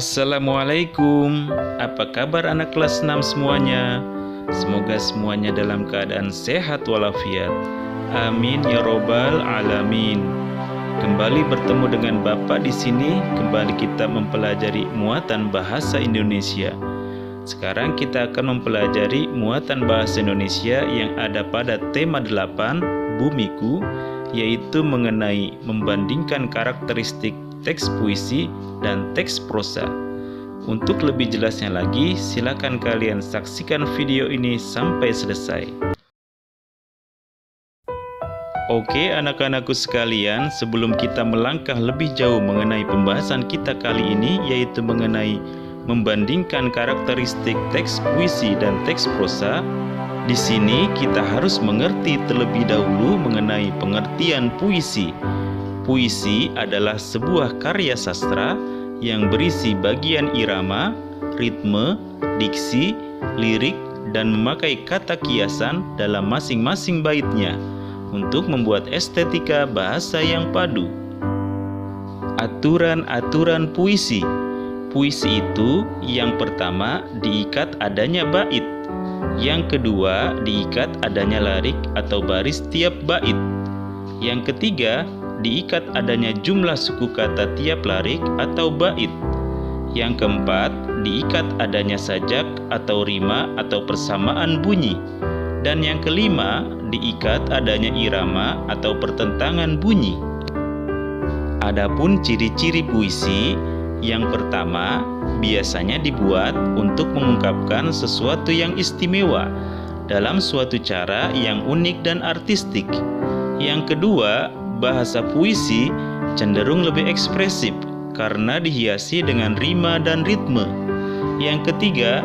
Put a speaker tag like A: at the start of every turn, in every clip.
A: Assalamualaikum, apa kabar anak kelas 6 semuanya? Semoga semuanya dalam keadaan sehat walafiat. Amin ya robbal alamin. Kembali bertemu dengan Bapak di sini. Kembali kita mempelajari muatan bahasa Indonesia. Sekarang kita akan mempelajari muatan bahasa Indonesia yang ada pada tema 8, Bumiku, yaitu mengenai membandingkan karakteristik teks puisi dan teks prosa. Untuk lebih jelasnya lagi, silakan kalian saksikan video ini sampai selesai. Oke anak-anakku sekalian, sebelum kita melangkah lebih jauh mengenai pembahasan kita kali ini, yaitu mengenai membandingkan karakteristik teks puisi dan teks prosa, di sini kita harus mengerti terlebih dahulu mengenai pengertian puisi. Puisi adalah sebuah karya sastra yang berisi bagian irama, ritme, diksi, lirik, dan memakai kata kiasan dalam masing-masing baitnya untuk membuat estetika bahasa yang padu. Aturan-aturan puisi. Puisi itu yang pertama diikat adanya bait, yang kedua diikat adanya larik atau baris tiap bait, yang ketiga diikat adanya jumlah suku kata tiap larik atau bait, yang keempat diikat adanya sajak atau rima atau persamaan bunyi, dan yang kelima diikat adanya irama atau pertentangan bunyi. Adapun ciri-ciri puisi, yang pertama biasanya dibuat untuk mengungkapkan sesuatu yang istimewa dalam suatu cara yang unik dan artistik. Yang kedua, bahasa puisi cenderung lebih ekspresif karena dihiasi dengan rima dan ritme. Yang ketiga,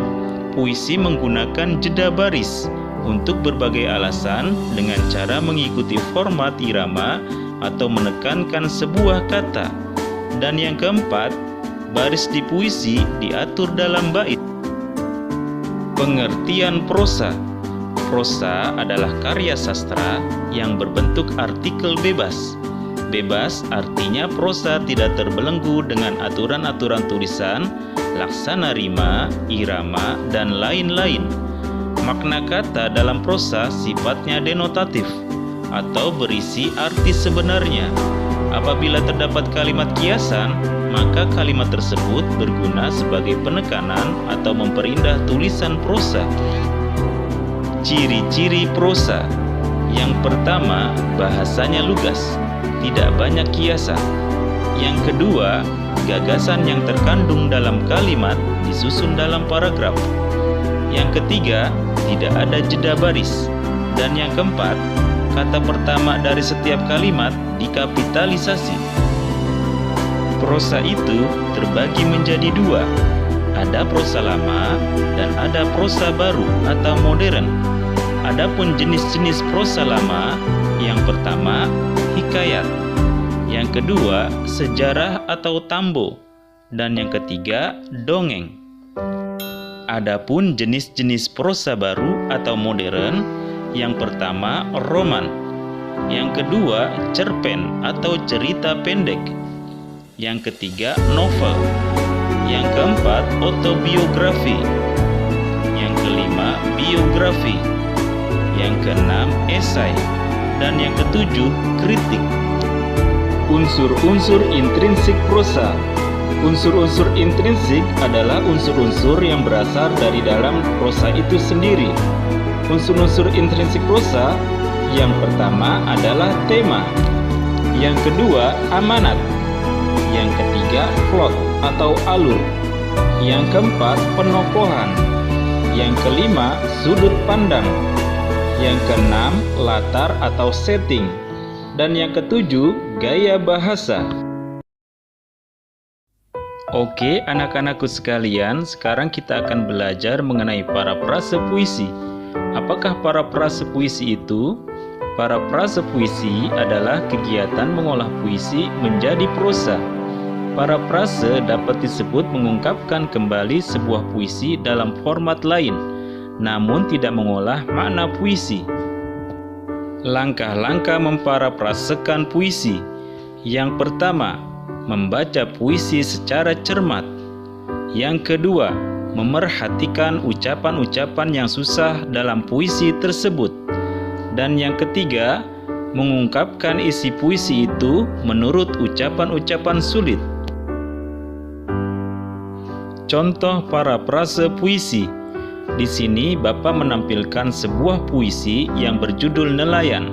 A: puisi menggunakan jeda baris untuk berbagai alasan dengan cara mengikuti format irama atau menekankan sebuah kata. Dan yang keempat, baris di puisi diatur dalam bait. Pengertian prosa. Prosa adalah karya sastra yang berbentuk artikel bebas. Bebas artinya prosa tidak terbelenggu dengan aturan-aturan tulisan, laksana rima, irama, dan lain-lain. Makna kata dalam prosa sifatnya denotatif atau berisi arti sebenarnya. Apabila terdapat kalimat kiasan, maka kalimat tersebut berguna sebagai penekanan atau memperindah tulisan prosa. Ciri-ciri prosa. Yang pertama, bahasanya lugas, tidak banyak kiasan. Yang kedua, gagasan yang terkandung dalam kalimat disusun dalam paragraf. Yang ketiga, tidak ada jeda baris. Dan yang keempat, kata pertama dari setiap kalimat dikapitalisasi. Prosa itu terbagi menjadi dua. Ada prosa lama dan ada prosa baru atau modern. Adapun jenis-jenis prosa lama, yang pertama hikayat, yang kedua sejarah atau tambo, dan yang ketiga dongeng. Adapun jenis-jenis prosa baru atau modern, yang pertama roman, yang kedua cerpen atau cerita pendek, yang ketiga novel, yang keempat autobiografi, yang kelima biografi, yang keenam esai, dan yang ketujuh kritik. Unsur-unsur intrinsik prosa. Unsur-unsur intrinsik adalah unsur-unsur yang berasal dari dalam prosa itu sendiri. Unsur-unsur intrinsik prosa yang pertama adalah tema, yang kedua amanat, yang ketiga plot atau alur, yang keempat penokohan, yang kelima sudut pandang, yang keenam latar atau setting, dan yang ketujuh gaya bahasa. Oke anak-anakku sekalian, sekarang kita akan belajar mengenai parafrase puisi. Apakah parafrase puisi itu? Parafrase puisi adalah kegiatan mengolah puisi menjadi prosa. Parafrase dapat disebut mengungkapkan kembali sebuah puisi dalam format lain, namun tidak mengolah makna puisi. Langkah-langkah memparafrasekan puisi. Yang pertama, membaca puisi secara cermat. Yang kedua, memerhatikan ucapan-ucapan yang susah dalam puisi tersebut. Dan yang ketiga, mengungkapkan isi puisi itu menurut ucapan-ucapan sulit. Contoh parafrase puisi. Di sini Bapak menampilkan sebuah puisi yang berjudul Nelayan.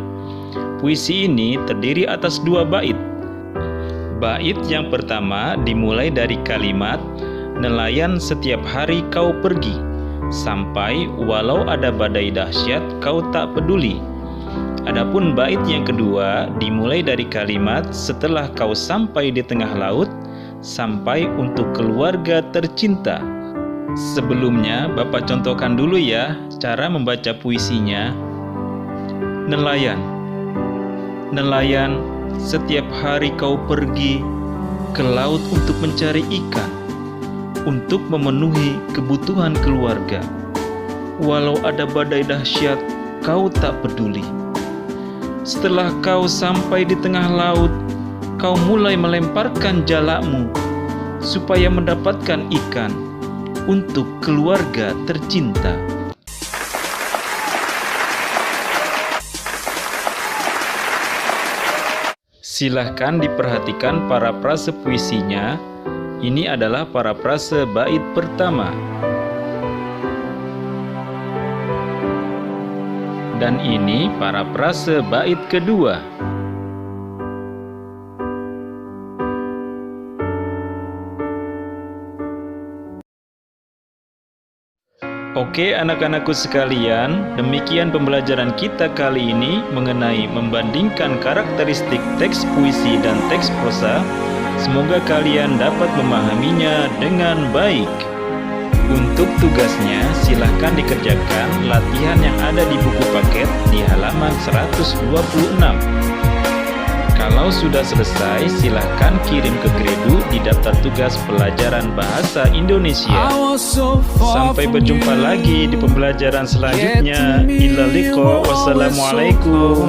A: Puisi ini terdiri atas 2 bait. Bait yang pertama dimulai dari kalimat "Nelayan, setiap hari kau pergi, sampai walau ada badai dahsyat kau tak peduli." Adapun bait yang kedua dimulai dari kalimat "Setelah kau sampai di tengah laut, sampai untuk keluarga tercinta." Sebelumnya Bapak contohkan dulu ya cara membaca puisinya. Nelayan, nelayan, setiap hari kau pergi ke laut untuk mencari ikan, untuk memenuhi kebutuhan keluarga. Walau ada badai dahsyat, kau tak peduli. Setelah kau sampai di tengah laut, kau mulai melemparkan jalakmu supaya mendapatkan ikan untuk keluarga tercinta. Silahkan diperhatikan parafrase puisinya. Ini adalah parafrase bait pertama. Dan ini parafrase bait kedua. Oke anak-anakku sekalian, demikian pembelajaran kita kali ini mengenai membandingkan karakteristik teks puisi dan teks prosa. Semoga kalian dapat memahaminya dengan baik. Untuk tugasnya, silahkan dikerjakan latihan yang ada di buku paket di halaman 126. Kalau sudah selesai, silahkan kirim ke Gredu di daftar tugas pelajaran Bahasa Indonesia. Sampai berjumpa lagi di pembelajaran selanjutnya. Ila liqa, wassalamualaikum.